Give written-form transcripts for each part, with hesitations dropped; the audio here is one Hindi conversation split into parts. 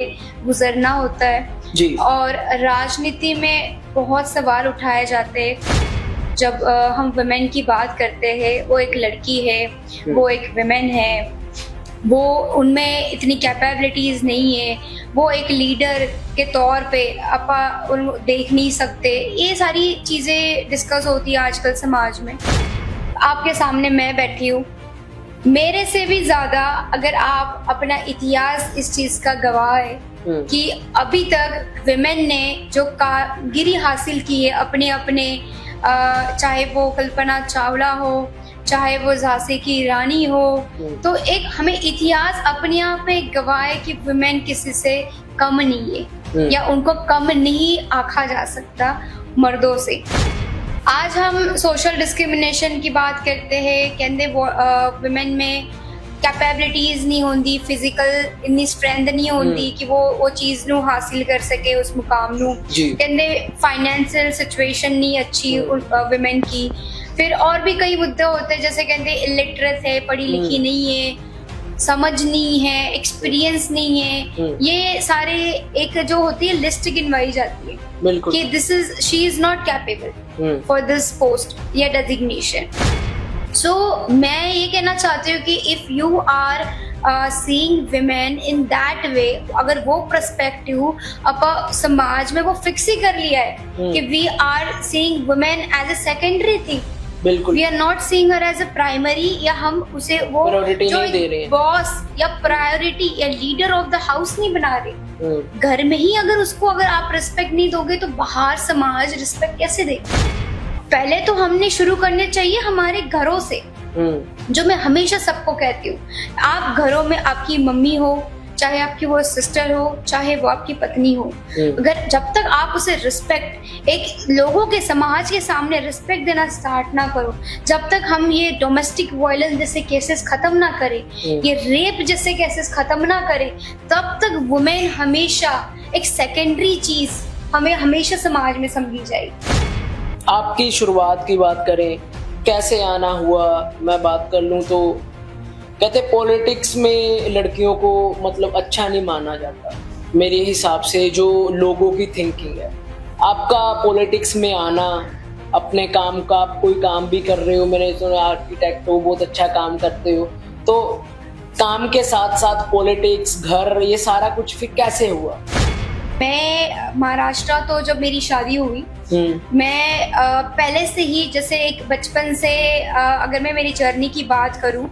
गुजरना होता है जी। और राजनीति में बहुत सवाल उठाए जाते हैं। जब हम वुमेन की बात करते हैं, वो एक लड़की है, वो एक वुमेन है, वो उनमें इतनी कैपेबिलिटीज़ नहीं है, वो एक लीडर के तौर पे उन देख नहीं सकते। ये सारी चीज़ें डिस्कस होती है आजकल समाज में। आपके सामने मैं बैठी हूँ, मेरे से भी ज़्यादा अगर आप अपना इतिहास इस चीज़ का गवाह है कि अभी तक विमेन ने जो कारगिरी हासिल की है अपने अपने, चाहे वो कल्पना चावला हो, चाहे वो झांसी की रानी हो, तो एक हमें इतिहास अपने आप में गवाह है कि वुमेन किसी से कम नहीं है या उनको कम नहीं आंका जा सकता मर्दों से। आज हम सोशल डिस्क्रिमिनेशन की बात करते हैं, कहते वुमेन में कैपेबिलिटीज नहीं होंदी, फिजिकल इतनी स्ट्रेंथ नहीं होंदी कि वो चीज़ नू हासिल कर सके, उस मुकाम नू। कहते फाइनेंशियल सिचुएशन नहीं अच्छी वुमेन की। फिर और भी कई मुद्दे होते हैं, जैसे कहते इलिटरेट है, पढ़ी लिखी नहीं है, समझ नहीं है, एक्सपीरियंस नहीं है। ये सारे एक जो होती है लिस्ट गिनवाई जाती है कि this is she is not capable for this post या डेजिग्नेशन। सो मैं ये कहना चाहती हूँ कि if you are seeing women in that way, अगर वो पर्सपेक्टिव अब समाज में वो फिक्स ही कर लिया है कि we are seeing women as a secondary thing, we are not seeing her as a primary, या हम उसे वो जो बॉस या प्रायोरिटी या लीडर ऑफ द हाउस नहीं बना रहे। घर में ही अगर आप रिस्पेक्ट नहीं दोगे तो बाहर समाज रिस्पेक्ट कैसे देगा? पहले तो हमने शुरू करने चाहिए हमारे घरों से, जो मैं हमेशा सबको कहती हूँ। आप घरों में आपकी मम्मी हो, चाहे आपकी वो सिस्टर हो, चाहे वो आपकी पत्नी हो, अगर जब तक आप उसे रिस्पेक्ट, एक लोगों के समाज के सामने रिस्पेक्ट देना स्टार्ट ना करो, जब तक हम ये डोमेस्टिक वायलेंस जैसे केसेस खत्म ना करें, ये रेप जैसे केसेस खत्म ना करें, तब तक वुमेन हमेशा एक सेकेंडरी चीज हमें हमेशा समाज में समझी जाएगी। आपकी शुरुआत की बात करें, कैसे आना हुआ, मैं बात कर लूँ तो कहते पॉलिटिक्स में लड़कियों को मतलब अच्छा नहीं माना जाता। मेरे हिसाब से जो लोगों की थिंकिंग है, आपका पॉलिटिक्स में आना, अपने काम का आप कोई काम भी कर रहे हो, मैंने सुना आर्किटेक्ट हो, बहुत अच्छा काम करते हो, तो काम के साथ साथ पॉलिटिक्स, घर, ये सारा कुछ फिर कैसे हुआ? मैं महाराष्ट्र, तो जब मेरी शादी हुई, मैं पहले से ही जैसे एक बचपन से अगर मैं मेरी जर्नी की बात करूं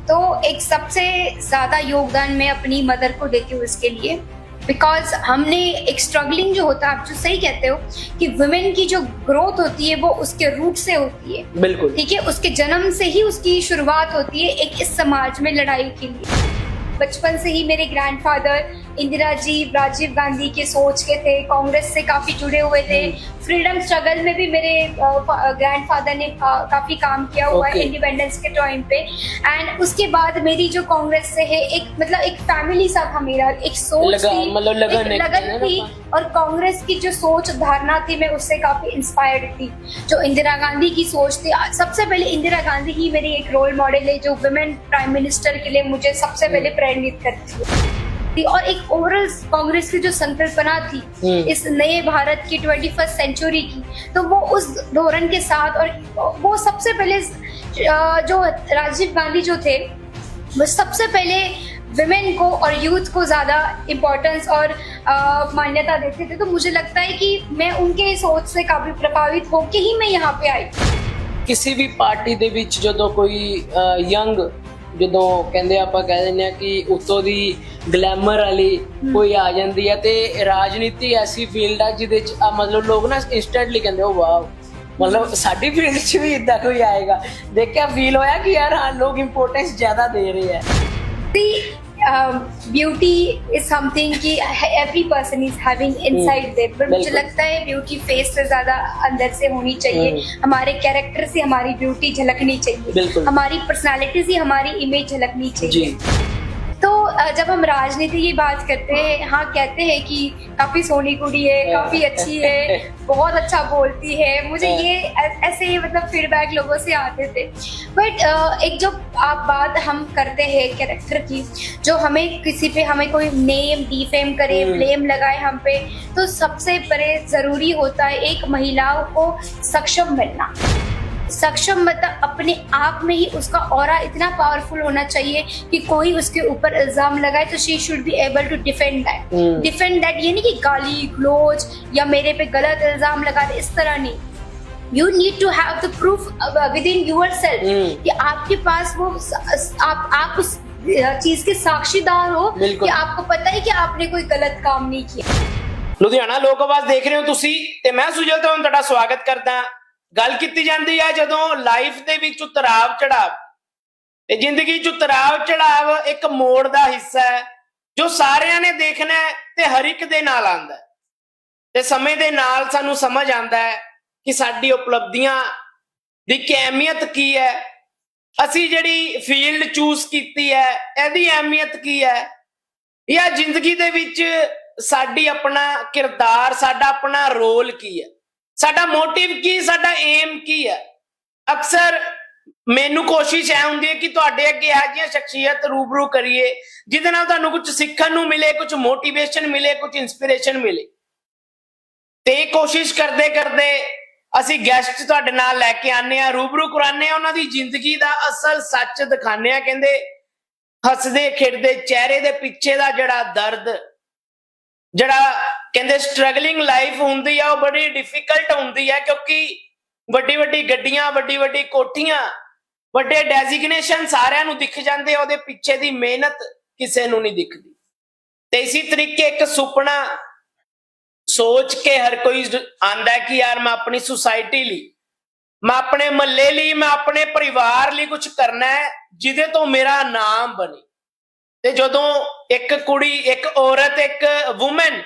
तो एक सबसे ज्यादा योगदान मैं अपनी मदर को देती हूँ इसके लिए, बिकॉज हमने एक स्ट्रगलिंग जो होता है, आप जो सही कहते हो कि वुमेन की जो ग्रोथ होती है वो उसके रूट से होती है, बिल्कुल ठीक है, उसके जन्म से ही उसकी शुरुआत होती है एक इस समाज में लड़ाई के लिए। बचपन से ही मेरे ग्रैंडफादर इंदिरा जी, राजीव गांधी के सोच के थे, कांग्रेस से काफी जुड़े हुए थे, फ्रीडम स्ट्रगल में भी मेरे ग्रैंडफादर ने काफी काम किया हुआ है इंडिपेंडेंस के टाइम पे। एंड उसके बाद मेरी जो कांग्रेस से है एक मतलब एक फैमिली सा था, मेरा एक सोच थी, लगन थी, और कांग्रेस की जो सोच धारणा थी मैं उससे काफी इंस्पायर्ड थी। जो इंदिरा गांधी की सोच थी, सबसे पहले इंदिरा गांधी ही मेरी एक रोल मॉडल है जो वुमेन प्राइम मिनिस्टर के लिए मुझे सबसे पहले प्रेरित करती है। और एक ओवरऑल कांग्रेस की जो संकल्पना थी इस नए भारत की 21st सेंचुरी की, तो वो उस धोरण के साथ, और वो सबसे पहले जो राजीव गांधी जो थे वो सबसे पहले विमेन को और यूथ को ज्यादा इम्पोर्टेंस और मान्यता देते थे। तो मुझे लगता है कि मैं उनके सोच से काफी प्रभावित होके ही मैं यहाँ पे आई। किसी भी पार्टी दे विच जदों कोई यंग, ਜਦੋਂ ਕਹਿੰਦੇ ਆਪਾਂ ਕਹਿ ਦਿੰਦੇ ਆ ਕਿ ਉੱਤੋਂ ਦੀ ਗਲੈਮਰ ਵਾਲੀ ਕੋਈ ਆ ਜਾਂਦੀ ਹੈ, ਤੇ ਰਾਜਨੀਤੀ ਐਸੀ ਫੀਲਡ ਆ ਜਿਹਦੇ ਚ ਮਤਲਬ ਲੋਕ ਨਾ ਇੰਸਟੈਂਟਲੀ ਕਹਿੰਦੇ ਹੋ ਵਾਓ, ਮਤਲਬ ਸਾਡੀ ਫੀਲਡ 'ਚ ਵੀ ਇਦਾਂ ਕੋਈ ਆਏਗਾ, ਦੇਖਿਆ ਫੀਲ ਹੋਇਆ ਕਿ ਯਾਰ ਹਾਂ ਲੋਕ ਇੰਪੋਰਟੈਂਸ ਜ਼ਿਆਦਾ ਦੇ ਰਹੇ ਆ। ब्यूटी इज समथिंग कि every person is having inside there, पर मुझे लगता है ब्यूटी फेस से ज्यादा अंदर से होनी चाहिए, हमारे कैरेक्टर से हमारी ब्यूटी झलकनी चाहिए, हमारी पर्सनालिटी से हमारी इमेज झलकनी चाहिए। तो जब हम राजनीति की बात करते हैं, हाँ कहते हैं कि काफी सोनी कुड़ी है, काफी अच्छी है, बहुत अच्छा बोलती है, मुझे ये ऐसे ही मतलब फीडबैक लोगों से आते थे। बट एक जो आप बात हम करते हैं कैरेक्टर की, जो हमें किसी पे हमें कोई नेम डिफेम करे, ब्लेम लगाए हम पे, तो सबसे पहले जरूरी होता है एक महिलाओं को सक्षम बनना। सक्षम मतलब अपने आप में ही उसका ऑरा इतना पावरफुल होना चाहिए कि कोई उसके ऊपर इल्जाम लगाए तो she should be able to defend that. Defend that ये नहीं कि गाली गलोच या मेरे पे गलत इल्जाम लगा दे, इस तरह नहीं। You need to have the proof within yourself कि आपके पास वो आप उस चीज के साक्षीदार हो कि आपको पता है कि आपने कोई गलत काम नहीं किया। ਲੁਧਿਆਣਾ ਲੋਕ ਆਵਾਜ਼ ਦੇਖ ਰਹੇ ਹੋ ਤੁਸੀਂ ਤੇ ਮੈਂ ਸੁਜਲ ਤੁਹਾਨੂੰ ਤੁਹਾਡਾ ਸਵਾਗਤ ਕਰਦਾ। ਗੱਲ ਕੀਤੀ ਜਾਂਦੀ ਹੈ ਜਦੋਂ ਲਾਈਫ ਦੇ ਵਿੱਚ ਉਤਰਾਵ ਚੜਾਵ ਤੇ ਜ਼ਿੰਦਗੀ 'ਚ ਉਤਰਾਵ ਚੜਾਵ ਇੱਕ ਮੋੜ ਦਾ ਹਿੱਸਾ ਹੈ ਜੋ ਸਾਰਿਆਂ ਨੇ ਦੇਖਣਾ ਹੈ ਤੇ ਹਰ ਇੱਕ ਦੇ ਨਾਲ ਆਉਂਦਾ ਹੈ ਤੇ ਸਮੇਂ ਦੇ ਨਾਲ ਸਾਨੂੰ ਸਮਝ ਆਉਂਦਾ ਹੈ ਕਿ ਸਾਡੀ ਉਪਲਬਧੀਆਂ ਦੀ ਕੀ ਅਹਿਮੀਅਤ ਕੀ ਹੈ, ਅਸੀਂ ਜਿਹੜੀ ਫੀਲਡ ਚੂਜ਼ ਕੀਤੀ ਹੈ ਇਹਦੀ ਅਹਿਮੀਅਤ ਕੀ ਹੈ, ਜਾਂ ਜ਼ਿੰਦਗੀ ਦੇ ਵਿੱਚ ਸਾਡੀ ਆਪਣਾ ਕਿਰਦਾਰ, ਸਾਡਾ ਆਪਣਾ ਰੋਲ ਕੀ ਹੈ, ਸਾਡਾ ਮੋਟਿਵ ਕੀ, ਸਾਡਾ ਏਮ ਕੀ ਹੈ। ਅਕਸਰ ਮੈਨੂੰ ਕੋਸ਼ਿਸ਼ ਐ ਹੁੰਦੀ ਹੈ ਕਿ ਤੁਹਾਡੇ ਅੱਗੇ ਇਹੋ ਜਿਹੀਆਂ ਸ਼ਖਸੀਅਤ ਰੂਬਰੂ ਕਰੀਏ ਜਿਹਦੇ ਨਾਲ ਤੁਹਾਨੂੰ ਕੁਝ ਸਿੱਖਣ ਨੂੰ ਮਿਲੇ, ਕੁਝ ਮੋਟੀਵੇਸ਼ਨ ਮਿਲੇ, ਕੁਝ ਇਨਸਪੀਰੇਸ਼ਨ ਮਿਲੇ। ਤੇ ਕੋਸ਼ਿਸ਼ ਕਰਦੇ ਕਰਦੇ ਅਸੀਂ ਗੈਸਟ ਤੁਹਾਡੇ ਨਾਲ ਲੈ ਕੇ ਆਨੇ ਆ, ਰੂਬਰੂ ਕਰਾਨੇ ਆ, ਉਹਨਾਂ ਦੀ ਜ਼ਿੰਦਗੀ ਦਾ ਅਸਲ ਸੱਚ ਦਿਖਾਣੇ ਆ। ਕਹਿੰਦੇ ਹੱਸਦੇ ਖੇਡਦੇ ਚਿਹਰੇ ਦੇ ਪਿੱਛੇ ਦਾ ਜਿਹੜਾ ਦਰਦ, ਜਿਹੜਾ ਕਹਿੰਦੇ ਸਟਰਗਲਿੰਗ ਲਾਈਫ ਹੁੰਦੀ ਆ, ਉਹ ਬੜੀ ਡਿਫਿਕਲਟ ਹੁੰਦੀ ਹੈ ਕਿਉਂਕਿ ਵੱਡੀ ਵੱਡੀ ਗੱਡੀਆਂ, ਵੱਡੀ ਵੱਡੀ ਕੋਠੀਆਂ, ਵੱਡੇ ਡੈਜ਼ਿਗਨੇਸ਼ਨ ਸਾਰਿਆਂ ਨੂੰ ਦਿਖ ਜਾਂਦੇ, ਉਹਦੇ ਪਿੱਛੇ ਦੀ ਮਿਹਨਤ ਕਿਸੇ ਨੂੰ ਨਹੀਂ ਦਿਖਦੀ। ਤੇ ਇਸੇ ਤਰੀਕੇ ਇੱਕ ਸੁਪਨਾ ਸੋਚ ਕੇ ਹਰ ਕੋਈ ਆਂਦਾ ਕਿ ਯਾਰ ਮੈਂ ਆਪਣੀ ਸੁਸਾਇਟੀ ਲਈ, ਮੈਂ ਆਪਣੇ ਮਹੱਲੇ ਲਈ, ਮੈਂ ਆਪਣੇ ਪਰਿਵਾਰ ਲਈ ਕੁਝ ਕਰਨਾ ਹੈ ਜਿਹਦੇ ਤੋਂ ਮੇਰਾ ਨਾਮ ਬਣੇ। ਤੇ ਜਦੋਂ ਇੱਕ ਕੁੜੀ, ਇੱਕ ਔਰਤ, ਇੱਕ ਵੂਮਨ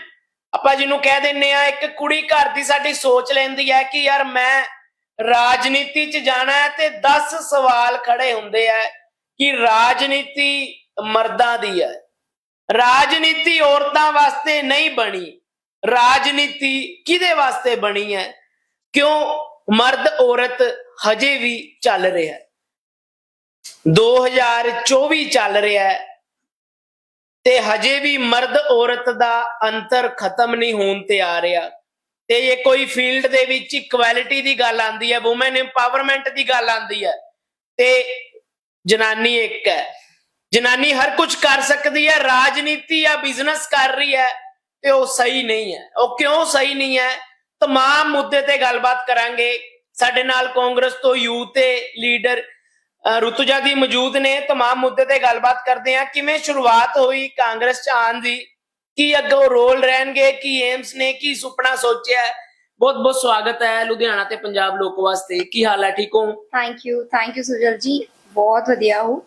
ਆਪਾਂ ਜਿਹਨੂੰ ਕਹਿ ਦਿੰਨੇ ਆ, ਇੱਕ ਕੁੜੀ ਘਰ ਦੀ ਸਾਡੀ ਸੋਚ ਲੈਂਦੀ ਹੈ ਕਿ ਯਾਰ ਮੈਂ ਰਾਜਨੀਤੀ 'ਚ ਜਾਣਾ ਹੈ ਤੇ 10 ਸਵਾਲ ਖੜੇ ਹੁੰਦੇ ਆ ਕਿ ਰਾਜਨੀਤੀ ਮਰਦਾਂ ਦੀ ਹੈ, ਰਾਜਨੀਤੀ ਔਰਤਾਂ ਵਾਸਤੇ ਨਹੀਂ ਬਣੀ, ਰਾਜਨੀਤੀ ਕਿਹਦੇ ਵਾਸਤੇ ਬਣੀ ਹੈ, ਕਿਉਂ ਮਰਦ ਔਰਤ ਹਜੇ ਵੀ ਚੱਲ ਰਿਹਾ ਹੈ, 2024 ਚੱਲ ਰਿਹਾ ਹੈ ਤੇ ਹਜੇ ਵੀ ਮਰਦ ਔਰਤ ਦਾ ਅੰਤਰ ਖਤਮ ਨਹੀਂ ਹੋਣ ਤੇ ਆ ਰਿਹਾ। ਤੇ ਇਹ ਕੋਈ ਫੀਲਡ ਦੇ ਵਿੱਚ ਇਕੁਐਲਿਟੀ ਦੀ ਗੱਲ ਆਂਦੀ ਹੈ, ਵੂਮਨ ਇੰਪਾਵਰਮੈਂਟ ਦੀ ਗੱਲ ਆਂਦੀ ਹੈ ਤੇ ਜਨਾਨੀ ਇੱਕ ਹੈ, ਜਨਾਨੀ ਹਰ ਕੁਝ ਕਰ ਸਕਦੀ ਹੈ। ਰਾਜਨੀਤੀ ਜਾਂ ਬਿਜ਼ਨਸ ਕਰ ਰਹੀ ਹੈ ਤੇ ਉਹ ਸਹੀ ਨਹੀਂ ਹੈ। ਉਹ ਕਿਉਂ ਸਹੀ ਨਹੀਂ ਹੈ? तमाम मुद्दे ते गलबात करांगे। साडे नाल कांग्रेस तो यूथ लीडर रुतुजा दी मौजूद ने। तमाम मुद्दे ते गलबात करते हैं। किवें शुरुआत हुई कांग्रेस च आन दी, की अगों रोल रहणगे, की एम्स ने, की सुपना सोचा है? बहुत बहुत स्वागत है लुधियाना ते पंजाब लोक वास्ते। की हाल है, ठीक हो? थैंक यू सुजल जी, बहुत वधिया हूँ।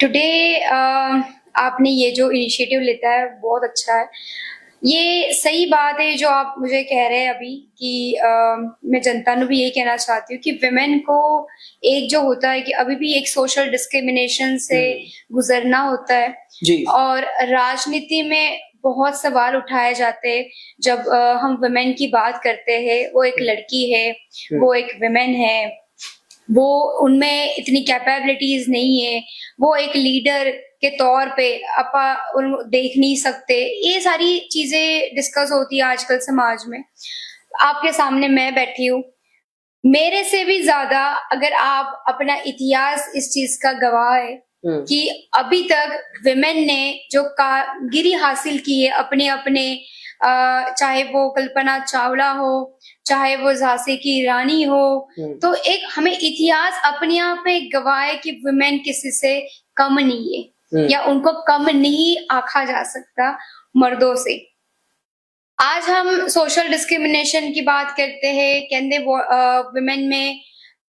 टुडे आपने ये जो इनिशिएटिव लेता है बहुत अच्छा है। ये सही बात है जो आप मुझे कह रहे हैं अभी कि मैं जनता को भी यही कहना चाहती हूँ कि विमेन को एक जो होता है कि अभी भी एक सोशल डिस्क्रिमिनेशन से गुजरना होता है जी। और राजनीति में बहुत सवाल उठाए जाते हैं जब हम विमेन की बात करते हैं। वो एक लड़की है, वो एक विमेन है, वो उनमें इतनी कैपेबिलिटीज नहीं है, वो एक लीडर के तौर पे अपा उन देख नहीं सकते। ये सारी चीजें डिस्कस होती है आजकल समाज में। आपके सामने मैं बैठी हूँ, मेरे से भी ज्यादा अगर आप अपना इतिहास इस चीज का गवाह है कि अभी तक विमेन ने जो कामगिरी हासिल की है अपने अपने, चाहे वो कल्पना चावला हो, चाहे वो झांसी की रानी हो, तो एक हमें इतिहास अपने आप में गवाह है कि विमेन किसी से कम नहीं है या उनको कम नहीं आंका जा सकता मर्दों से। आज हम सोशल डिस्क्रिमिनेशन की बात करते हैं, कहते विमेन में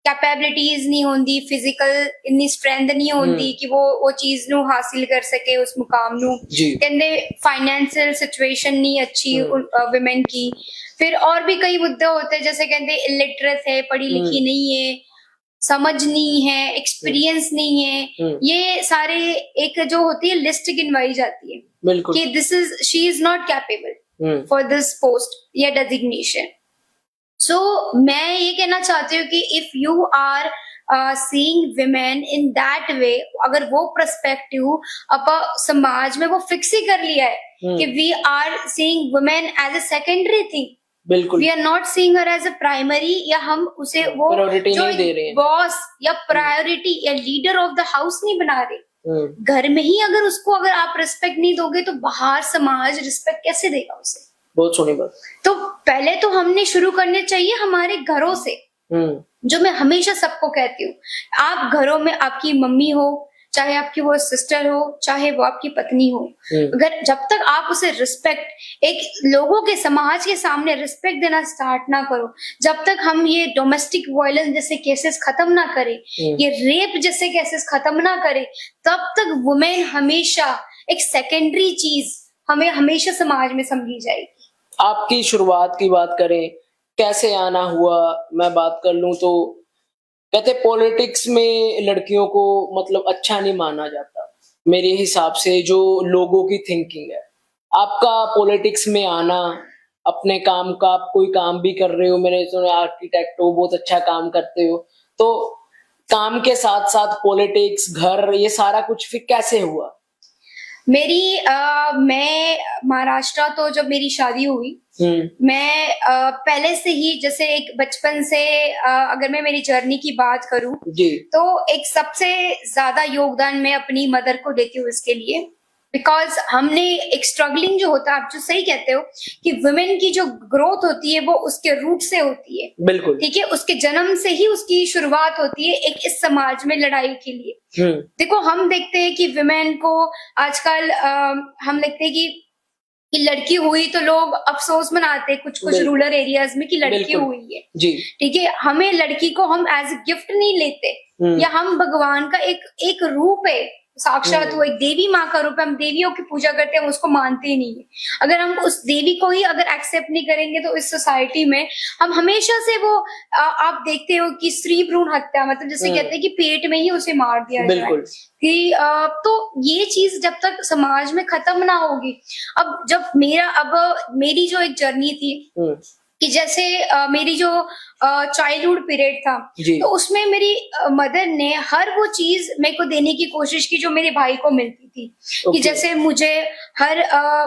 कैपेबिलिटीज नहीं होंदी, फिजिकल इतनी स्ट्रेंथ नहीं होंदी कि वो चीज नू हासिल कर सके, उस मुकाम नू। कहते फाइनेंशियल सिचुएशन नहीं अच्छी विमेन की। फिर और भी कई मुद्दे होते हैं, जैसे कहते इलिटरेट है, पढ़ी लिखी नहीं है, समझ नहीं है, एक्सपीरियंस नहीं है, ये सारे एक जो होती है लिस्ट गिनवाई जाती है बिल्कुल कि this is she is not capable for this post या डेजिग्नेशन। सो मैं ये कहना चाहती हूँ कि if you are seeing women in that way, अगर वो पर्सपेक्टिव अब समाज में वो फिक्स ही कर लिया है कि we are seeing women as a secondary thing, बिल्कुल we are not seeing her as a primary, या हम उसे वो Priority जो नहीं दे रहे हैं। बॉस या प्रायोरिटी या लीडर ऑफ द हाउस नहीं बना रहे। घर में ही अगर उसको अगर आप रिस्पेक्ट नहीं दोगे तो बाहर समाज रिस्पेक्ट कैसे देगा उसे? बहुत सोनी बात। तो पहले तो हमने शुरू करने चाहिए हमारे घरों से, जो मैं हमेशा सबको कहती हूँ। आप घरों में आपकी मम्मी हो, चाहे आपकी वो सिस्टर हो, चाहे वो आपकी पत्नी हो, अगर जब तक आप उसे रिस्पेक्ट एक लोगों के समाज के सामने रिस्पेक्ट देना स्टार्ट ना करो, जब तक हम ये डोमेस्टिक वायलेंस जैसे केसेस खत्म ना करें, ये रेप जैसे केसेस खत्म ना करें, तब तक वुमेन हमेशा एक सेकेंडरी चीज हमें हमेशा समाज में समझी जाएगी। आपकी शुरुआत की बात करें, कैसे आना हुआ, मैं बात कर लूं तो कहते पॉलिटिक्स में लड़कियों को मतलब अच्छा नहीं माना जाता मेरे हिसाब से, जो लोगों की थिंकिंग है। आपका पॉलिटिक्स में आना, अपने काम का आप कोई काम भी कर रहे हो, मैंने सुना आर्किटेक्ट हो, बहुत अच्छा काम करते हो, तो काम के साथ साथ पॉलिटिक्स, घर, ये सारा कुछ फिर कैसे हुआ? मैं महाराष्ट्र, तो जब मेरी शादी हुई मैं पहले से ही जैसे एक बचपन से अगर मैं मेरी जर्नी की बात करूं तो एक सबसे ज्यादा योगदान मैं अपनी मदर को देती हूँ इसके लिए, बिकॉज हमने एक स्ट्रगलिंग जो होता है, आप जो सही कहते हो कि वुमेन की जो ग्रोथ होती है वो उसके रूट से होती है, बिल्कुल ठीक है, उसके जन्म से ही उसकी शुरुआत होती है एक इस समाज में लड़ाई के लिए। देखो हम देखते हैं कि वुमेन को आजकल हम देखते हैं कि लड़की हुई तो लोग अफसोस मनाते हैं कुछ कुछ रूरल एरियाज में कि लड़की हुई है, ठीक है, हमें लड़की को हम एज ए गिफ्ट नहीं लेते, या हम भगवान का एक रूप है, साक्षात वो एक देवी माँ का रूप है, हम देवियों की पूजा करते हैं, हम उसको मानते ही नहीं है। अगर हम उस देवी को ही अगर एक्सेप्ट नहीं करेंगे तो इस सोसाइटी में हम हमेशा से वो आप देखते हो कि स्त्री भ्रूण हत्या, मतलब जैसे कहते हैं कि पेट में ही उसे मार दिया जाए कि तो ये चीज जब तक समाज में खत्म ना होगी। अब मेरी जो एक जर्नी थी कि जैसे मेरी जो चाइल्डहुड पीरियड था तो उसमें मेरी मदर ने हर वो चीज मेरे को देने की कोशिश की जो मेरे भाई को मिलती थी, कि जैसे मुझे हर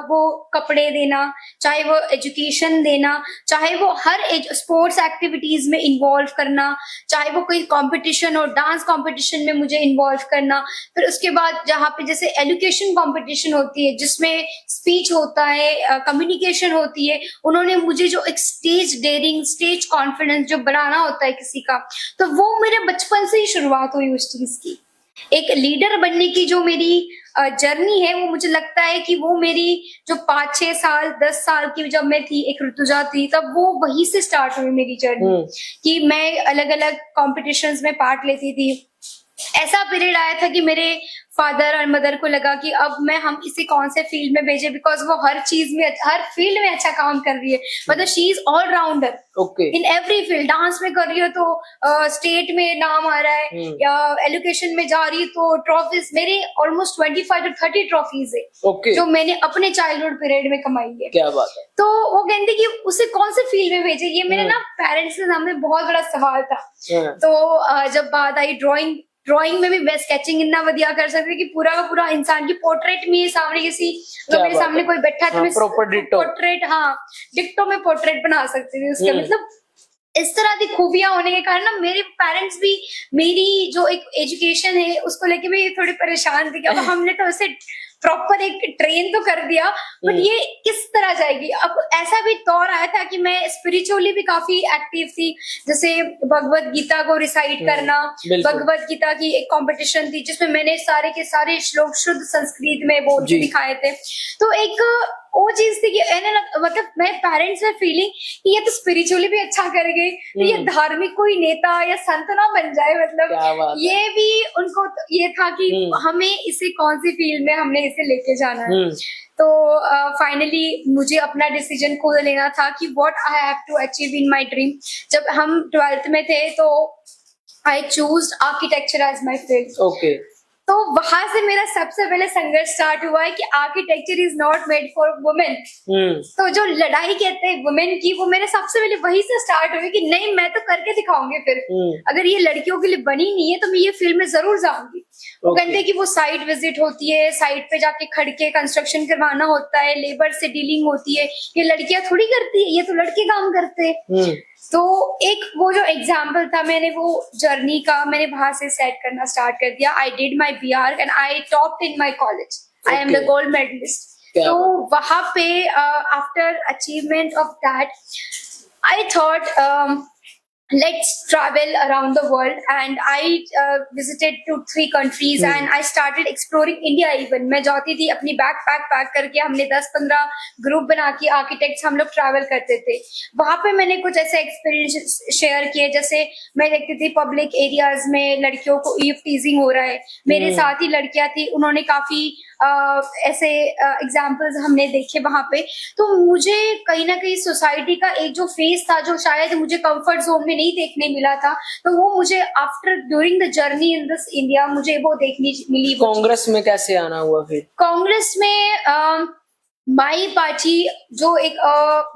वो कपड़े देना, चाहे वो एजुकेशन देना, चाहे वो हर स्पोर्ट्स एक्टिविटीज में इन्वॉल्व करना, चाहे वो कोई कंपटीशन और डांस कंपटीशन में मुझे इन्वॉल्व करना। फिर उसके बाद जहाँ पे जैसे एजुकेशन कंपटीशन होती है जिसमें स्पीच होता है, कम्युनिकेशन होती है, उन्होंने मुझे जो एक स्टेज डेयरिंग, स्टेज कॉन्फिडेंस जो बनाना होता है किसी का, तो वो मेरे बचपन से ही शुरुआत हुई उस चीज की। एक लीडर बनने की जो मेरी जर्नी है वो मुझे लगता है कि वो मेरी जो 5-6 साल 10 साल की जब मैं थी, एक ऋतुजा थी, तब वो वहीं से स्टार्ट हुई मेरी जर्नी कि मैं अलग अलग कॉम्पिटिशंस में पार्ट लेती थी। ऐसा पीरियड आया था कि मेरे फादर और मदर को लगा कि अब हम इसे कौन से फील्ड में भेजे, बिकॉज वो हर चीज में, हर फील्ड में अच्छा काम कर रही है, मतलब she is all rounder in every field. Dance में कर रही हो तो स्टेट में नाम आ रहा है, या एजुकेशन में जा रही है तो ट्रॉफीज, मेरे ऑलमोस्ट 25 to 30 ट्रॉफीज है जो मैंने अपने चाइल्डहुड पीरियड में कमाई है। क्या बात है। तो वो कहते कि उसे कौन से फील्ड में भेजे, ये मेरे ना पेरेंट्स के सामने बहुत बड़ा सवाल था। तो जब बात आई ड्राइंग में भी मैं स्केचिंग इतना बढ़िया कर सकती कि पूरा का पूरा इंसान की पोर्ट्रेट में सामने किसी मेरे सामने कोई बैठा है तो मैं पोर्ट्रेट डिक्टो में पोर्ट्रेट बना सकती थी उसके। मतलब इस तरह की खूबियां होने के कारण ना मेरे पेरेंट्स भी मेरी जो एक एजुकेशन है उसको लेके भी थोड़ी परेशान थे कि अब हमने तो उसे प्रॉपर एक ट्रेन तो कर दिया, बट ये किस तरह जाएगी। अब ऐसा भी दौर आया था कि मैं स्पिरिचुअली भी काफी एक्टिव थी, जैसे भगवत गीता को रिसाइट करना, भगवत गीता की एक कंपटीशन थी जिसमें मैंने सारे के सारे श्लोक शुद्ध संस्कृत में बोल के दिखाए थे। तो एक वो चीज थी कि मतलब मैं पेरेंट्स में फीलिंग कि ये तो स्पिरिचुअली भी अच्छा कर गए, तो ये धार्मिक कोई नेता या संत ना बन जाए, मतलब ये भी उनको ये था कि हमें इसे कौन सी फील्ड में हमने इसे लेके जाना है। तो फाइनली मुझे अपना डिसीजन खुद लेना था कि what I have to achieve in my dream. जब हम 12th में थे तो I chose architecture as my field. Okay तो वहां से मेरा सबसे पहले संघर्ष स्टार्ट हुआ है कि architecture is not made for women. तो जो लड़ाई कहते हैं वुमेन की, वो मेरे सबसे पहले वही से स्टार्ट हुई कि नहीं, मैं तो करके दिखाऊंगी फिर। अगर ये लड़कियों के लिए बनी नहीं है तो मैं ये फील्ड में जरूर जाऊंगी। वो कहते हैं कि वो साइट विजिट होती है, साइट पे जाके खड़ के कंस्ट्रक्शन करवाना होता है, लेबर से डीलिंग होती है, ये लड़कियां थोड़ी करती है, ये तो लड़के काम करते हैं। तो एक वो जो एग्जाम्पल था, मैंने वो जर्नी का मैंने वहां से सेट करना स्टार्ट कर दिया। I did my BArch and I topped in my college. I am the gold medallist. तो वहां पे after achievement of that I thought let's travel around the world, and I visited 2-3 countries and I started exploring India even। मैं जाती थी अपनी बैकपैक पैक करके, हमने 10-15 ग्रुप बना के आर्किटेक्ट्स हम लोग ट्रैवल करते थे। वहां पे मैंने कुछ ऐसे एक्सपीरियंस शेयर किए, जैसे मैं देखती थी पब्लिक एरियाज में लड़कियों को ईव टीजिंग हो रहा है, मेरे साथ ही लड़कियां थी, उन्होंने काफी ऐसे एग्जाम्पल्स हमने देखे वहां पे। तो मुझे कहीं ना कहीं सोसाइटी का एक जो फेस था जो शायद मुझे कंफर्ट जोन में नहीं देखने मिला था, तो वो मुझे after during the journey in this India मुझे वो देखने मिली। कांग्रेस में कैसे आना हुआ फिर? कांग्रेस में माई पार्टी जो एक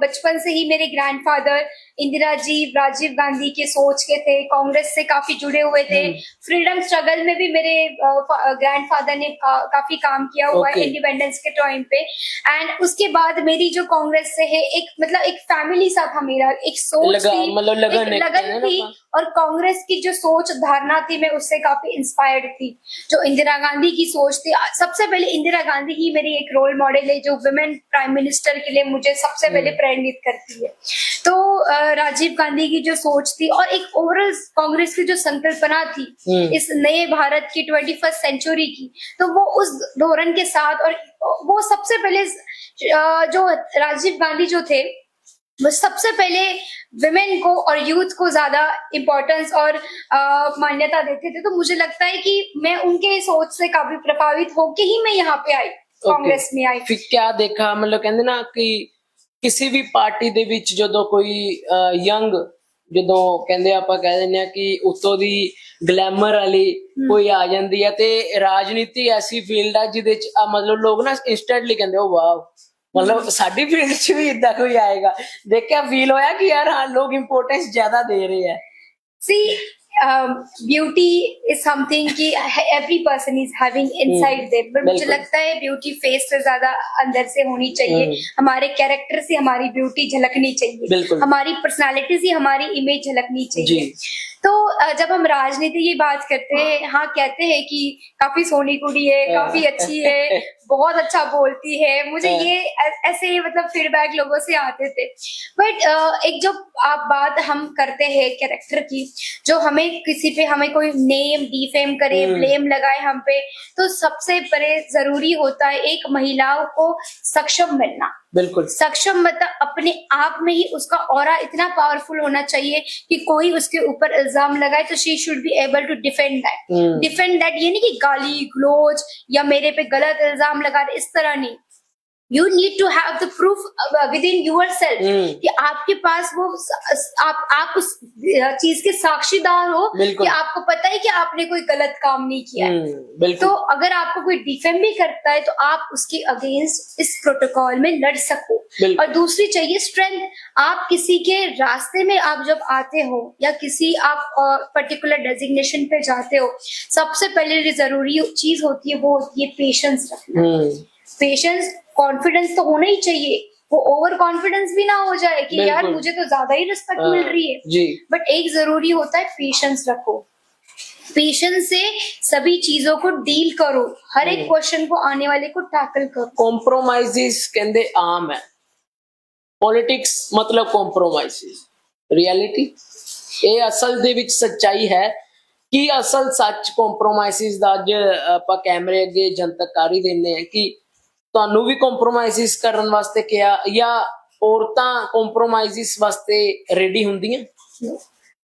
बचपन से ही मेरे ग्रैंडफादर इंदिरा जी, राजीव गांधी के सोच के थे, कांग्रेस से काफी जुड़े हुए थे। फ्रीडम स्ट्रगल में भी मेरे ग्रैंडफादर ने काफी काम किया हुआ है इंडिपेंडेंस के टाइम पे। एंड उसके बाद मेरी जो कांग्रेस से है एक मतलब एक फैमिली सा था मेरा, एक सोच थी, मतलब लगन थी, और कांग्रेस की जो सोच धारणा थी मैं उससे काफी इंस्पायर्ड थी। जो इंदिरा गांधी की सोच थी, सबसे पहले इंदिरा गांधी ही मेरी एक रोल मॉडल है जो वुमेन प्राइम मिनिस्टर के लिए मुझे सबसे पहले प्रेरित करती है। तो राजीव गांधी की जो सोच थी और एक ओवरऑल कांग्रेस की जो संकल्पना थी इस नए भारत की 21st सेंचुरी की, तो वो उस धोरण के साथ, और वो सबसे पहले जो राजीव गांधी जो थे वो सबसे पहले विमेन को और यूथ को ज्यादा इम्पोर्टेंस और मान्यता देते थे। तो मुझे लगता है कि मैं उनके सोच से काफी प्रभावित होके ही मैं यहाँ पे आई, कांग्रेस में आई। फिर क्या देखा, मतलब कहते ना कि किसी भी पार्टी ਦੇ ਵਿੱਚ ਜਦੋਂ ਕੋਈ ਯੰਗ ਜਦੋਂ ਕਹਿੰਦੇ ਆਪਾਂ ਕਹਿ ਦਿੰਦੇ ਆ ਕਿ ਉੱਤੋਂ ਦੀ ਗਲੈਮਰ ਵਾਲੀ ਕੋਈ ਆ ਜਾਂਦੀ ਹੈ, ਤੇ ਰਾਜਨੀਤੀ ਐਸੀ ਫੀਲਡ ਆ ਜਿਹਦੇ ਚ ਮਤਲਬ ਲੋਕ ਨਾ ਇੰਸਟੈਂਟਲੀ ਕਹਿੰਦੇ ਉਹ ਵਾਓ, मतलब साडी फील्ड च भी इदा कोई आएगा, देख के फील होया कि यार हाँ लोग इम्पोर्टेंस ज्यादा दे रहे हैं। सी ब्यूटी इज समथिंग कि every person is having inside them, but मुझे लगता है ब्यूटी फेस से ज्यादा अंदर से होनी चाहिए। हमारे कैरेक्टर से हमारी ब्यूटी झलकनी चाहिए, हमारी पर्सनालिटी से हमारी इमेज झलकनी चाहिए। तो जब हम राजनीति की बात करते हैं, हाँ कहते हैं कि काफी सोनी कुड़ी है, काफी अच्छी है, बहुत अच्छा बोलती है, मुझे ये ऐसे मतलब फीडबैक लोगों से आते थे। बट एक जो आप बात हम करते हैं कैरेक्टर की, जो हमें किसी पे हमें कोई नेम डिफेम करे, ब्लेम लगाए हम पे, तो सबसे पहले जरूरी होता है एक महिलाओं को सक्षम मिलना। बिल्कुल सक्षम मतलब अपने आप में ही उसका ऑरा इतना पावरफुल होना चाहिए कि कोई उसके ऊपर इल्जाम लगाए तो she should be able to defend that. Defend that ये नहीं कि गाली गलोच या मेरे पे गलत इल्जाम लगा रहे, इस तरह नहीं। You need to have the proof within yourself कि आपके पास वो आप उस चीज के साक्षीदार हो कि आपको पता है कि आपने कोई गलत काम नहीं किया है। तो अगर आपको कोई डिफेम भी करता है तो आप उसके अगेंस्ट इस प्रोटोकॉल में लड़ सको। और दूसरी चाहिए स्ट्रेंथ। आप किसी के रास्ते में आप जब आते हो या किसी आप पर्टिकुलर डेजिग्नेशन पे जाते हो, सबसे पहले जरूरी चीज होती है वो होती है पेशेंस रखना। पेशेंस, कॉन्फिडेंस तो होना ही चाहिए, वो ओवर कॉन्फिडेंस भी ना हो जाए कि यार मुझे तो ज्यादा ही रिस्पेक्ट मिल रही है। बट एक जरूरी होता है पेशेंस रखो, पेशेंस से सभी चीजों को डील करो, हर एक क्वेश्चन को आने वाले को टैकल करो। कॉम्प्रोमाइजेस कहंदे आम है, पॉलिटिक्स मतलब कॉम्प्रोमाइजेस, रियलिटी ਇਹ ਅਸਲ ਦੇ ਵਿੱਚ ਸੱਚਾਈ ਹੈ ਕਿ ਅਸਲ ਸੱਚ ਕੰਪਰੋਮਾਈਜ਼ਸ ਦਾ ਅੱਜ ਆਪਾਂ ਕੈਮਰੇ ਅੱਗੇ ਜਨਤਕ ਕਰ ਹੀ ਦਿੰਦੇ ਆ ਕਿ ਤੁਹਾਨੂੰ ਵੀ ਕੰਪਰੋਮਾਈਜ਼ਸ ਕਰਨ ਵਾਸਤੇ ਕਿਹਾ ਜਾਂ ਔਰਤਾਂ ਕੰਪਰੋਮਾਈਜ਼ਸ ਵਾਸਤੇ ਰੈਡੀ ਹੁੰਦੀਆਂ?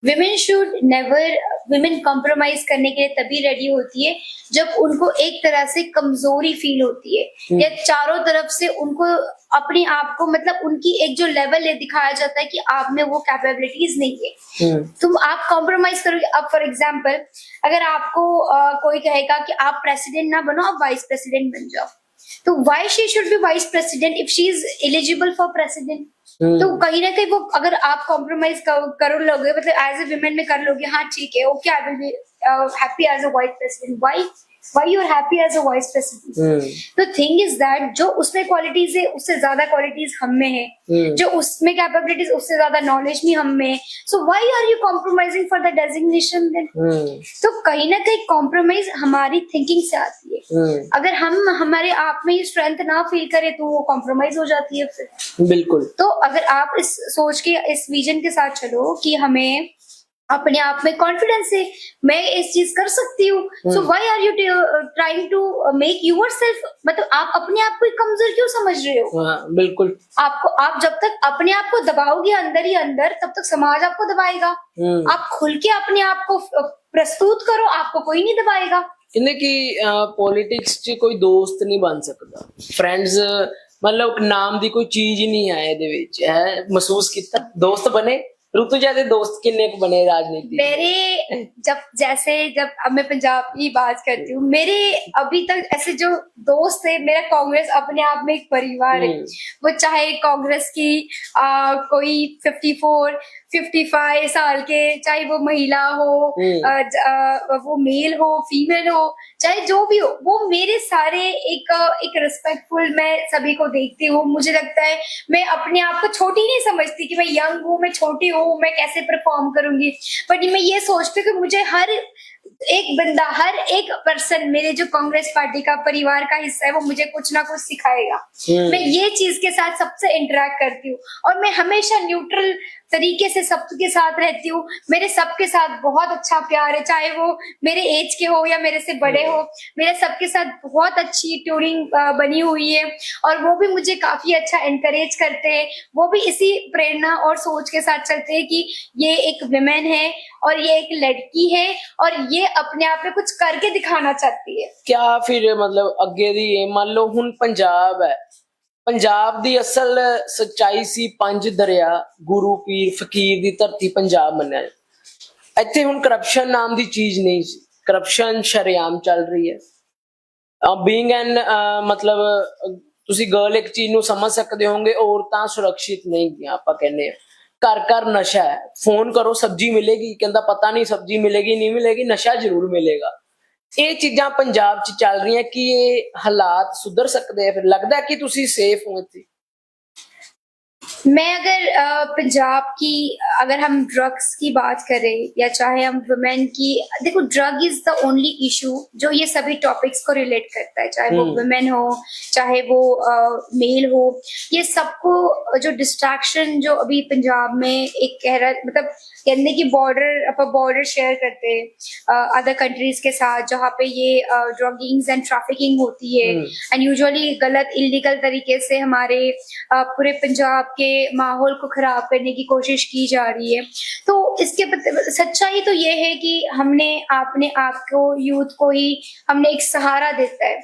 Women should never, women compromise करने के लिए तभी रेडी होती है जब उनको एक तरह से कमजोरी फील होती है या चारों तरफ से उनको अपने आप को, मतलब उनकी एक जो लेवल है दिखाया जाता है कि आप में वो कैपेबिलिटीज नहीं है, तुम आप कॉम्प्रोमाइज करोगे। अब फॉर एग्जाम्पल अगर आपको कोई कहेगा कि आप प्रेसिडेंट ना बनो, आप वाइस प्रेसिडेंट बन जाओ, तो why she should B vice president if she is eligible for president? तो कहीं ना कहीं वो अगर आप कॉम्प्रोमाइज कर लोगे, मतलब एज ए वुमेन में कर लोगे, हाँ ठीक है, okay I will be happy as a vice president, why you are happy as a vice president? The thing is that जो उसमें क्वालिटीज है उससे ज्यादा क्वालिटीज हम में है, जो उसमें कैपेबिलिटीज उससे ज्यादा नॉलेज भी हम में है, so why are you compromising for the designation then? तो कहीं ना कहीं कॉम्प्रोमाइज हमारी थिंकिंग से आती है। अगर हम हमारे आप में स्ट्रेंथ ना फील करें तो वो कॉम्प्रोमाइज हो जाती है फिर। बिल्कुल। तो अगर आप इस सोच के, इस विजन के साथ चलो कि हमें अपने आप में कॉन्फिडेंस है, मैं इस चीज कर सकती हूँ, so why are you trying to make yourself, मतलब आप अपने आप को कमजोर क्यों समझ रहे हो? बिल्कुल। आप जब तक अपने आप को दबाओगे अंदर ही अंदर, तब तक समाज आपको दबाएगा। आप खुल के अपने आप को प्रस्तुत करो, आपको कोई नहीं दबाएगा। कहने की पॉलिटिक्स च कोई दोस्त नहीं बन सकता, फ्रेंड्स मतलब नाम दी कोई चीज ही नहीं है ਇਹਦੇ ਵਿੱਚ ਹੈ। महसूस किया दोस्त बने ऋतु जैसे दोस्त किन्ने को बने राजनीति मेरे? जब अब मैं पंजाब की बात करती हूँ, मेरे अभी तक ऐसे जो दोस्त है, मेरा कांग्रेस अपने आप में एक परिवार है। वो चाहे कांग्रेस की कोई 54-55 साल के, चाहे वो महिला हो, वो मेल हो, फीमेल हो, चाहे जो भी हो, वो मेरे सारे एक रिस्पेक्टफुल, मैं सभी को देखती हूँ। मुझे लगता है मैं अपने आप को छोटी नहीं समझती कि मैं यंग हूँ, मैं छोटी हूँ, मैं कैसे परफॉर्म करूंगी, बट मैं ये सोचती हूँ कि मुझे हर एक बंदा, हर एक पर्सन मेरे जो कांग्रेस पार्टी का परिवार का हिस्सा है, वो मुझे कुछ ना कुछ सिखाएगा। मैं ये चीज के साथ सबसे इंटरेक्ट करती हूँ और मैं हमेशा न्यूट्रल तरीके से सबके साथ रहती हूँ। मेरे सबके साथ बहुत अच्छा प्यार है, चाहे वो मेरे एज के हो या मेरे से बड़े हो, मेरे सबके साथ बहुत अच्छी ट्यूनिंग बनी हुई है और वो भी मुझे काफी अच्छा एनकरेज करते हैं। वो भी इसी प्रेरणा और सोच के साथ चलते हैं कि ये एक विमेन है और ये एक लड़की है और ये अपने आप में कुछ करके दिखाना चाहती है। क्या फिर मतलब अगे दी मान लो हुन पंजाब है, पंजाब दी असल सच्चाई सी 5 दरिया, गुरु पीर फकीर दी धरती पंजाब मन्निया। इत्थे हुन करप्शन नाम दी चीज नहीं सी, करप्शन शरेआम चल रही है। बीइंग एन मतलब तुसी गर्ल एक चीज नूं समझ सकदे होंगे, औरतां सुरक्षित नहीं गईयां। आपां कहने घर घर नशा है, फोन करो सब्जी मिलेगी, कहंदा पता नहीं सब्जी मिलेगी नहीं मिलेगी, नशा जरूर मिलेगा। ये चीजां पंजाब च चल रही हैं कि ये हालात सुधर सकते हैं? फिर लगता है कि तुसी सेफ हो इत्थे? मैं अगर पंजाब की, अगर हम ड्रग्स की बात करें या चाहे हम वुमेन की, देखो drug is the only issue जो ये सभी टॉपिक्स को रिलेट करता है, चाहे वो वुमेन हो चाहे वो मेल हो। ये सबको जो डिस्ट्रैक्शन जो अभी पंजाब में एक कह रहा, मतलब कहने की बॉर्डर शेयर करते हैं अदर कंट्रीज के साथ, जहाँ पे ये ड्रगिंग्स एंड ट्रैफिकिंग होती है एंड यूजुअली गलत इलीगल तरीके से हमारे पूरे पंजाब के माहौल को खराब करने की कोशिश की जा रही है। तो इसके सच्चाई तो ये है कि हमने अपने आप को, यूथ को ही हमने एक सहारा देता है।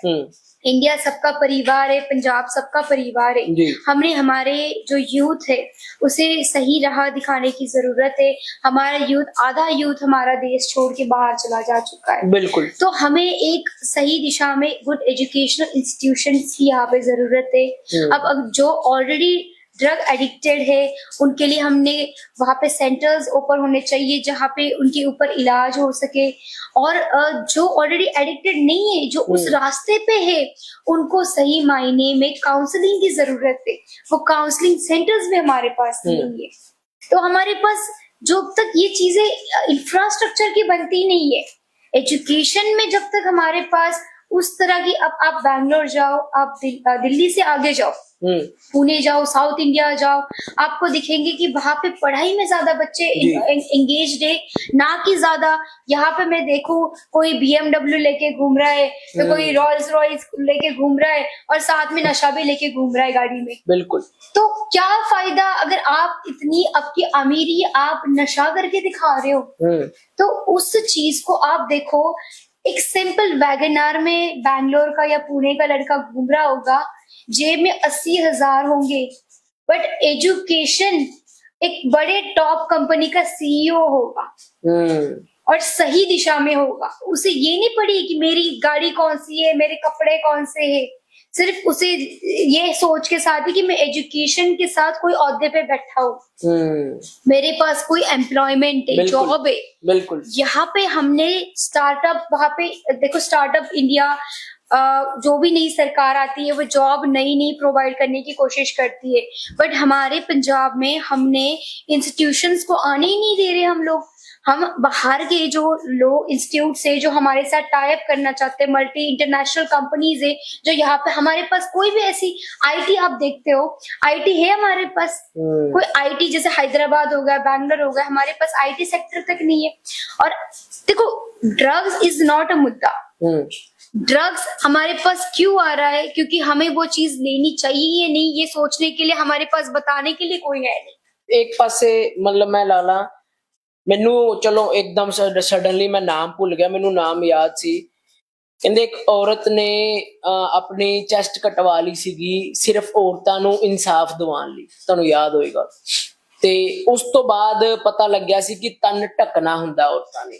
इंडिया सबका परिवार है, पंजाब सबका परिवार है। हमने हमारे जो यूथ है उसे सही राह दिखाने की जरूरत है। हमारा यूथ, आधा यूथ हमारा देश छोड़ के बाहर चला जा चुका है। बिल्कुल। तो हमें एक सही दिशा में गुड एजुकेशनल इंस्टीट्यूशंस की यहाँ पे जरूरत है। अब जो ऑलरेडी ड्रग एडिक्टेड है उनके लिए हमने वहाँ पे सेंटर्स ओपन होने चाहिए जहाँ पे उनके ऊपर इलाज हो सके, और जो ऑलरेडी एडिक्टेड नहीं है, जो उस रास्ते पे है, उनको सही मायने में काउंसलिंग की जरूरत है। वो काउंसलिंग सेंटर्स भी हमारे पास नहीं है। तो हमारे पास जब तक ये चीजें इंफ्रास्ट्रक्चर की बनती नहीं है, एजुकेशन में जब तक हमारे पास उस तरह की। अब आप बैंगलोर जाओ, आप दिल्ली से आगे जाओ, पुणे जाओ, साउथ इंडिया जाओ, आपको दिखेंगे कि वहां पे पढ़ाई में ज्यादा बच्चे एंगेज्ड है, ना कि ज्यादा यहाँ पे मैं देखूं कोई BMW लेके घूम रहा है, तो कोई रोल्स रॉयस लेके घूम रहा है, और साथ में नशा भी लेके घूम रहा है गाड़ी में। बिल्कुल। तो क्या फायदा अगर आप इतनी आपकी अमीरी आप नशा करके दिखा रहे हो। तो उस चीज को आप देखो, एक सिंपल वैगनार में बैंगलोर का या पुणे का लड़का घूम रहा होगा, जेब में 80,000 होंगे, बट एजुकेशन एक बड़े टॉप कंपनी का CEO होगा और सही दिशा में होगा। उसे ये नहीं पड़ी कि मेरी गाड़ी कौन सी है, मेरे कपड़े कौन से है, सिर्फ उसे ये सोच के साथ ही कि मैं एजुकेशन के साथ कोई ओहदे पे बैठा हूँ, मेरे पास कोई एम्प्लॉयमेंट है, जॉब है। बिल्कुल। यहाँ पे हमने स्टार्टअप, वहां पे देखो स्टार्टअप इंडिया, जो भी नई सरकार आती है वो जॉब नई प्रोवाइड करने की कोशिश करती है, बट हमारे पंजाब में हमने इंस्टीट्यूशंस को आने ही नहीं दे रहे हम लोग। हम बाहर के जो लोग इंस्टीट्यूट से जो हमारे साथ टाइप करना चाहते हैं, मल्टी इंटरनेशनल कंपनीज है जो यहाँ पे, हमारे पास कोई भी ऐसी आईटी आप देखते हो, आईटी है हमारे पास कोई आईटी, जैसे हैदराबाद हो गया, बैंगलोर हो गया, हमारे पास आईटी सेक्टर तक नहीं है। और देखो ड्रग्स इज नॉट अ मुद्दा, ड्रग्स हमारे पास क्यों आ रहा है, क्योंकि हमें वो चीज लेनी चाहिए या नहीं, ये सोचने के लिए हमारे पास बताने के लिए कोई है नहीं। एक पासे मतलब मैं लाला, मैनू चलो एकदम सडनली मैं नाम भुल गया, मैनू नाम याद सी, कहंदे एक औरत ने अपनी चेस्ट कटवा ली सीगी सिर्फ औरतां नू इंसाफ दिवाउण लई, तुहानू याद होएगा। ते उस तो बाद पता लग्या सी कि तन ढकना हुंदा औरतां ने।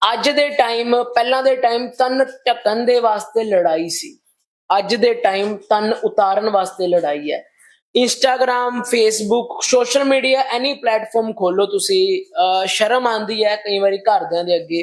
अज दे टाइम, पहलां दे टाइम तन ढकन दे वास्ते लड़ाई सी, अज दे टाइम तन उतारन वास्ते लड़ाई है। Instagram, Facebook, social media, any platform खोलो तुसी, शर्म आंदी है कई बारी घरदियां दे अगे।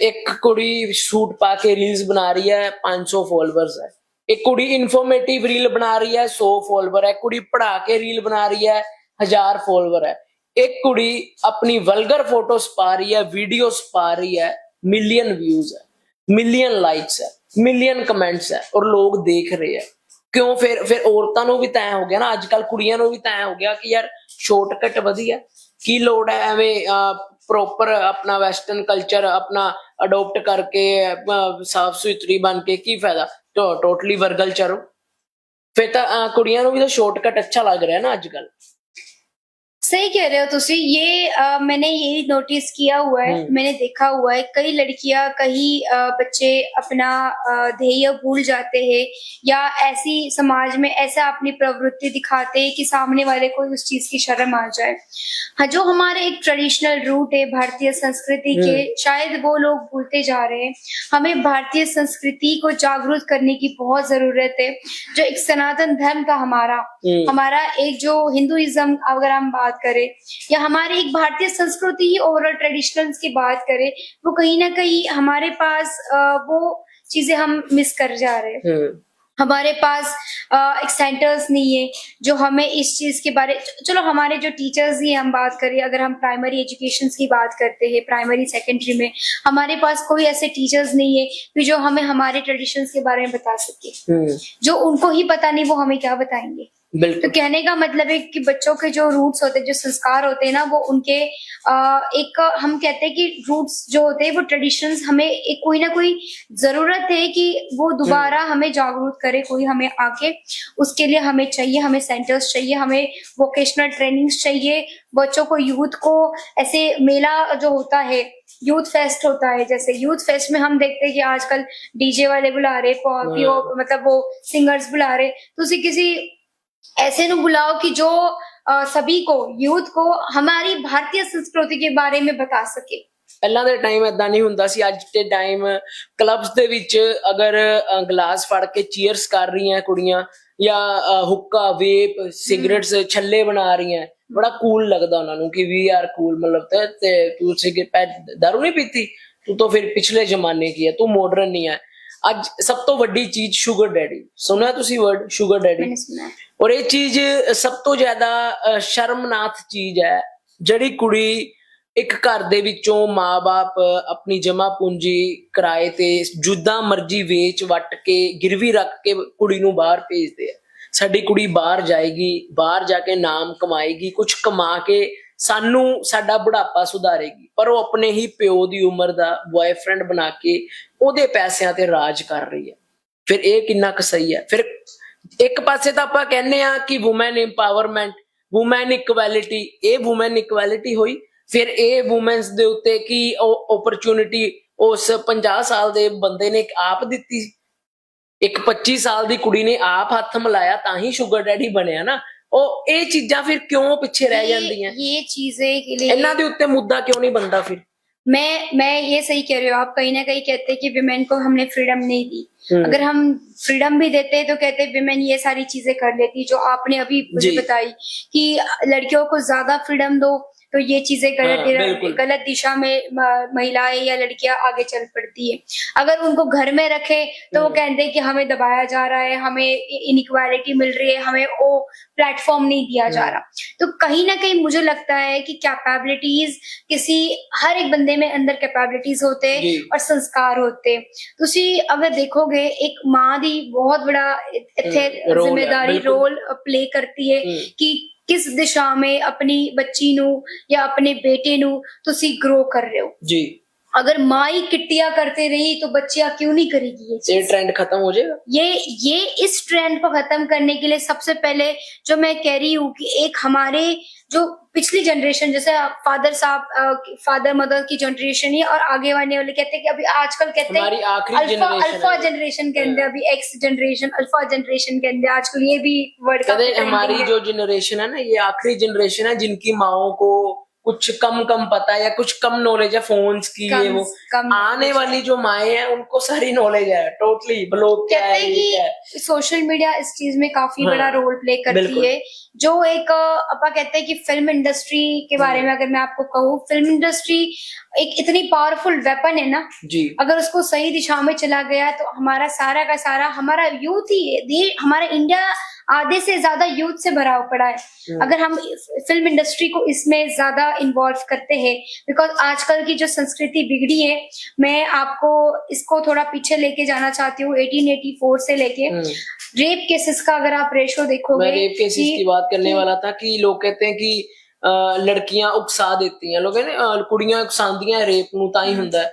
एक कुड़ी सूट पा के रील्स बना रही है, 500 फॉलोअर्स है। एक कुड़ी इन्फॉर्मेटिव रील बना रही है, 100 फॉलोअर है। कुड़ी पढ़ा के रील बना रही है, 1000 फॉलोअर है। एक कुड़ी अपनी वल्गर फोटोस पा रही है, वीडियोस पा रही है, मिलियन व्यूज है, मिलियन लाइक्स है, मिलियन कमेंट्स है, और लोग देख रहे हैं। क्यों? फिर औरतां नूं भी तय हो गया ना, अजकल कुड़ियां नूं भी तय हो गया कि यार शॉर्टकट वधिया, की लोड़ है एवें प्रॉपर अपना वेस्टर्न कल्चर अपना अडोप्ट करके साफ सुथरी बन के की फायदा, तो टोटली वर्गल चरो। फिर तो कुड़ियां नूं भी तो शॉर्टकट अच्छा लग रहा है ना आजकल। सही कह रहे हो तुसी, ये मैंने यही नोटिस किया हुआ है, मैंने देखा हुआ है, कई लड़कियां, कई बच्चे अपना ध्येय भूल जाते हैं, या ऐसी समाज में ऐसा अपनी प्रवृत्ति दिखाते हैं कि सामने वाले को उस चीज की शर्म आ जाए। हाँ, जो हमारे एक ट्रेडिशनल रूट है भारतीय संस्कृति के, शायद वो लोग भूलते जा रहे हैं। हमें भारतीय संस्कृति को जागरूक करने की बहुत जरूरत है। जो एक सनातन धर्म का हमारा एक जो हिंदुइज्म अगर हम बात करें, या हमारी एक भारतीय संस्कृति ही ओवरऑल ट्रेडिशनल्स की बात करें, वो कहीं ना कहीं हमारे पास वो चीजें हम मिस कर जा रहे हैं। हमारे पास एक सेंटर्स नहीं है जो हमें इस चीज के बारे, चलो हमारे जो टीचर्स ही हम बात करें, अगर हम प्राइमरी एजुकेशन की बात करते हैं, प्राइमरी सेकेंडरी में हमारे पास कोई ऐसे टीचर्स नहीं है कि जो हमें हमारे ट्रेडिशंस के बारे में बता सके। जो उनको ही पता नहीं वो हमें क्या बताएंगे। तो कहने का मतलब है कि बच्चों के जो रूट्स होते हैं, जो संस्कार होते हैं ना, वो उनके एक, हम कहते हैं कि रूट्स जो होते हैं वो ट्रेडिशंस, हमें एक कोई ना कोई जरूरत है कि वो दोबारा हमें जागरूक करे, कोई हमें आके, उसके लिए हमें चाहिए, हमें सेंटर्स चाहिए, हमें वोकेशनल ट्रेनिंग्स चाहिए बच्चों को, यूथ को। ऐसे मेला जो होता है, यूथ फेस्ट होता है, जैसे यूथ फेस्ट में हम देखते हैं कि आजकल डीजे वाले बुला रहे, मतलब वो सिंगर्स बुला रहे, तो उसे किसी ऐसे न बुलाओ कि जो सभी को, यूथ को हमारी भारतीय संस्कृति के बारे में बता सके। ਪਹਿਲਾਂ ਦੇ ਟਾਈਮ ਇਦਾਂ ਨਹੀਂ ਹੁੰਦਾ ਸੀ। ਅੱਜ ਦੇ ਟਾਈਮ ਕਲੱਬਸ ਦੇ ਵਿੱਚ ਅਗਰ ਗਲਾਸ ਫੜ ਕੇ ਚੀਅਰਸ ਕਰ ਰਹੀਆਂ ਕੁੜੀਆਂ, ਜਾਂ ਹੁੱਕਾ, ਵੇਪ, ਸਿਗਰਟਸ, ਛੱਲੇ ਬਣਾ ਰਹੀਆਂ, ਬੜਾ ਕੂਲ ਲੱਗਦਾ ਉਹਨਾਂ ਨੂੰ ਕਿ ਵੀ ਆਰ ਕੂਲ, मतलब ਤੇ ਤੂੰ दारू नहीं पीती, तू तो फिर पिछले जमाने की है, तू मॉडर्न नहीं है। ਅੱਜ ਸਭ ਤੋਂ ਵੱਡੀ ਚੀਜ਼ ਸ਼ੂਗਰ ਡੈਡੀ, ਸੁਣਿਆ ਤੁਸੀਂ वर्ड ਸ਼ੂਗਰ ਡੈਡੀ? और ये चीज सब तो ज्यादा शर्मनाक चीज है। जड़ी कुड़ी ਇੱਕ ਘਰ ਦੇ ਵਿੱਚੋਂ ਮਾਂ-ਬਾਪ ਆਪਣੀ ਜਮਾ ਪੂੰਜੀ ਕਿਰਾਏ ਤੇ ਜਿੱਦਾਂ ਮਰਜ਼ੀ ਵੇਚ ਵੱਟ ਕੇ ਗਿਰਵੀ ਰੱਖ ਕੇ ਕੁੜੀ ਨੂੰ ਬਾਹਰ ਭੇਜਦੇ ਆ। ਸਾਡੀ ਕੁੜੀ ਬਾਹਰ ਜਾਏਗੀ, ਬਾਹਰ ਜਾ ਕੇ ਨਾਮ ਕਮਾਏਗੀ, ਕੁਝ ਕਮਾ ਕੇ ਸਾਨੂੰ ਸਾਡਾ ਬੁਢਾਪਾ ਸੁਧਾਰੇਗੀ, ਪਰ ਉਹ ਆਪਣੇ ਹੀ ਪਿਓ ਦੀ ਉਮਰ ਦਾ ਬॉयਫ੍ਰੈਂਡ ਬਣਾ ਕੇ ਉਹਦੇ ਪੈਸਿਆਂ ਤੇ ਰਾਜ ਕਰ ਰਹੀ ਹੈ। ਫਿਰ ਇਹ ਕਿੰਨਾ ਕੁ ਸਹੀ ਹੈ? ਫਿਰ ਇੱਕ ਪਾਸੇ ਤਾਂ ਆਪਾਂ ਕਹਿੰਦੇ ਆ ਕਿ ਵੂਮਨ ਇੰਪਾਵਰਮੈਂਟ, ਵੂਮਨ ਇਕੁਐਲਿਟੀ, ਇਹ ਵੂਮਨ ਇਕੁਐਲਿਟੀ ਹੋਈ। ਫਿਰ ਇਹ ਵੂਮਨਸ ਦੇ ਉੱਤੇ ਕੀ ਓਪਰਚੁਨਿਟੀ ਉਸ 50 ਸਾਲ ਦੇ ਬੰਦੇ ਨੇ ਆਪ ਦਿੱਤੀ? ਇੱਕ 25 ਸਾਲ ਦੀ ਕੁੜੀ ਨੇ ਆਪ ਹੱਥ ਮਿਲਾਇਆ ਤਾਂ ਹੀ ਸ਼ੂਗਰ ਡੈਡੀ ਬਣਿਆ ਨਾ। ਉਹ ਇਹ ਚੀਜ਼ਾਂ ਫਿਰ ਕਿਉਂ ਪਿੱਛੇ ਰਹਿ ਜਾਂਦੀਆਂ? ये चीजें के लिए ਇਹਨਾਂ ਦੇ ਉੱਤੇ ਮੁੱਦਾ ਕਿਉਂ नहीं बनता फिर? मैं ये सही कह रही हूँ। आप कहीं ना कहीं कहते हैं कि विमेन को हमने फ्रीडम नहीं दी। अगर हम फ्रीडम भी देते तो कहते विमेन ये सारी चीजें कर लेती जो आपने अभी मुझे जी। बताई कि लड़कियों को ज्यादा फ्रीडम दो तो ये चीजें बिल्कुल। गलत दिशा में महिलाएं या लड़कियां आगे चल पड़ती है। अगर उनको घर में रखे तो वो कहते हैं कि हमें दबाया जा रहा है, हमें इनइक्वालिटी मिल रही है, हमें वो प्लेटफॉर्म नहीं दिया जा रहा। तो कहीं ना कहीं मुझे लगता है कि कैपेबिलिटीज किसी हर एक बंदे में अंदर कैपेबिलिटीज होते जी। और संस्कार होते। तुसी अगर देखोगे एक माँ दी बहुत बड़ा इत्थे रोल है, जिम्मेदारी बिल्कुल। रोल प्ले करती है कि किस दिशा में अपनी बच्ची नू या अपने बेटे नू तुसी ग्रो कर रहे हो। जी। अगर माँ ही किट्टियां करते रही तो बच्चियां क्यों नहीं करेगी ये ये चीज? ट्रेंड खत्म हो जाएगा। ये इस ट्रेंड को खत्म करने के लिए सबसे पहले जो मैं कह रही हूँ कि एक हमारे जो पिछली जनरेशन जैसे फादर साहब फादर मदर की जनरेशन ही और आगे आने वाले कहते हैं कि अभी आजकल कहते हमारी हैं आखिरी अल्फा generation अल्फा है। जनरेशन के अंदर अभी एक्स जनरेशन अल्फा जनरेशन के अंदर आजकल ये भी वर्ड का कहते हमारी जो जनरेशन है ना, ये आखिरी जनरेशन है जिनकी माओ को कुछ कम पता है या कुछ कम नॉलेज है फोन्स की, ये वो। कम आने वाली जो माए हैं उनको सारी नॉलेज है टोटली। ब्लॉग क्या कहते है, हैं ये क्या है। कि सोशल मीडिया इस चीज में काफी हाँ, बड़ा रोल प्ले करती बिल्कुल। है। जो एक अपा कहते हैं कि फिल्म इंडस्ट्री के बारे में अगर मैं आपको कहूँ, फिल्म इंडस्ट्री एक इतनी पावरफुल वेपन है ना। जी। अगर उसको सही दिशा में चला गया तो हमारा सारा का सारा हमारा यूथ ही है, हमारा इंडिया आधे से ज्यादा यूथ से भरा पड़ा है। अगर हम फिल्म इंडस्ट्री को इसमें ज्यादा इन्वॉल्व करते हैं, बिकॉज आजकल की जो संस्कृति बिगड़ी है, मैं आपको इसको थोड़ा पीछे लेके जाना चाहती हूँ 1884 से लेके रेप केसेस का अगर आप रेशो देखोगे। मैं रेप केसेस की बात करने वाला था कि लोग कहते हैं कि लड़कियां उकसा देती हैं, लोग कहते हैं कुड़ियां उकसांदियां रेप ਨੂੰ ਤਾਂ ਹੀ ਹੁੰਦਾ ਹੈ।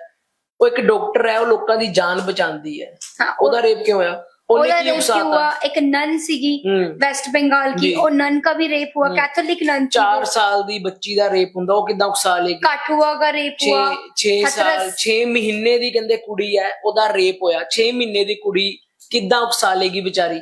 ਉਹ ਇੱਕ ਡਾਕਟਰ ਹੈ, ਉਹ ਲੋਕਾਂ ਦੀ ਜਾਨ ਬਚਾਉਂਦੀ ਹੈ। ਉਹਦਾ ਰੇਪ ਕਿਉਂ ਹੋਇਆ? ਉਹਨੇ ਕੀ ਉਕਸਾਤਾ? एक नन सीगी वेस्ट बंगाल की, और नन का भी रेप हुआ, कैथोलिक नन 4 ਸਾਲ ਦੀ ਬੱਚੀ ਦਾ ਰੇਪ ਹੁੰਦਾ, ਉਹ ਕਿੱਦਾਂ ਉਕਸਾ ਲੇਗੀ? काठुआ का रेप हुआ, 6 ਸਾਲ 6 ਮਹੀਨੇ ਦੀ ਕਹਿੰਦੇ ਕੁੜੀ ਹੈ, ਉਹਦਾ ਰੇਪ ਹੋਇਆ। 6 ਮਹੀਨੇ ਦੀ ਕੁੜੀ ਕਿੱਦਾਂ ਉਕਸਾ ਲੇਗੀ ਵਿਚਾਰੀ?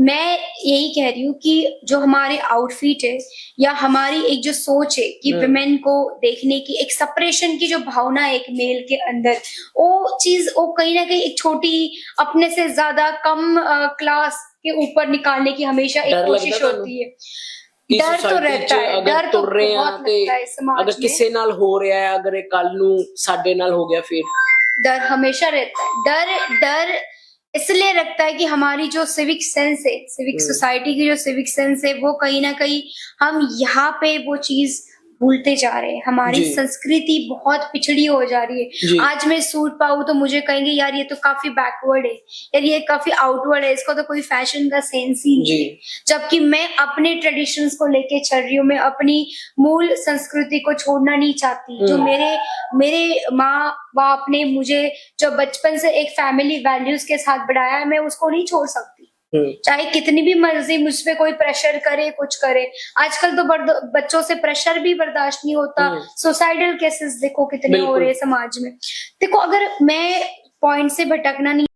मैं यही कह रही हूँ कि जो हमारे आउटफिट है या हमारी एक जो सोच है कि विमेन को देखने की एक सेपरेशन की जो भावना है एक मेल के अंदर, वो चीज वो कहीं ना कहीं एक छोटी अपने से ज्यादा कम क्लास के ऊपर निकालने की हमेशा एक डर कोशिश लगता होती है। ਕਿ डर तो society रहता ਚ है, ਅਗਰ डर तो ਤੁਰ ਰਹੇ ਆ बहुत ਤੇ लगता है समाज ਅਗਰ में। ਕਿਸੇ ਨਾਲ ਹੋ ਰਿਹਾ ਹੈ, ਅਗਰ ਇਹ ਕੱਲ ਨੂੰ ਸਾਡੇ ਨਾਲ ਹੋ ਗਿਆ ਫਿਰ? डर हमेशा रहता है। डर इसलिए रखता है कि हमारी जो सिविक सेंस है, सिविक सोसाइटी की जो सिविक सेंस है, वो कहीं ना कहीं हम यहाँ पे वो चीज भूलते जा रहे हैं। हमारी जी। संस्कृति बहुत पिछड़ी हो जा रही जी। है। आज मैं सूट पाऊँ तो मुझे कहेंगे यार ये तो काफी बैकवर्ड है, यार ये काफी आउटवर्ड है, इसको तो कोई फैशन का सेंस ही नहीं है। जबकि मैं अपने ट्रेडिशंस को लेके चल रही हूँ, मैं अपनी मूल संस्कृति को छोड़ना नहीं चाहती। जो मेरे माँ बाप ने मुझे जो बचपन से एक फैमिली वैल्यूज के साथ बढ़ाया है, मैं उसको नहीं छोड़ सकती। चाहे कितनी भी मर्जी मुझ पे कोई प्रेशर करे, कुछ करे। आजकल तो बच्चों से प्रेशर भी बर्दाश्त नहीं होता। सुसाइडल केसेस देखो कितने हो रहे हैं समाज में। देखो अगर मैं पॉइंट से भटकना नहीं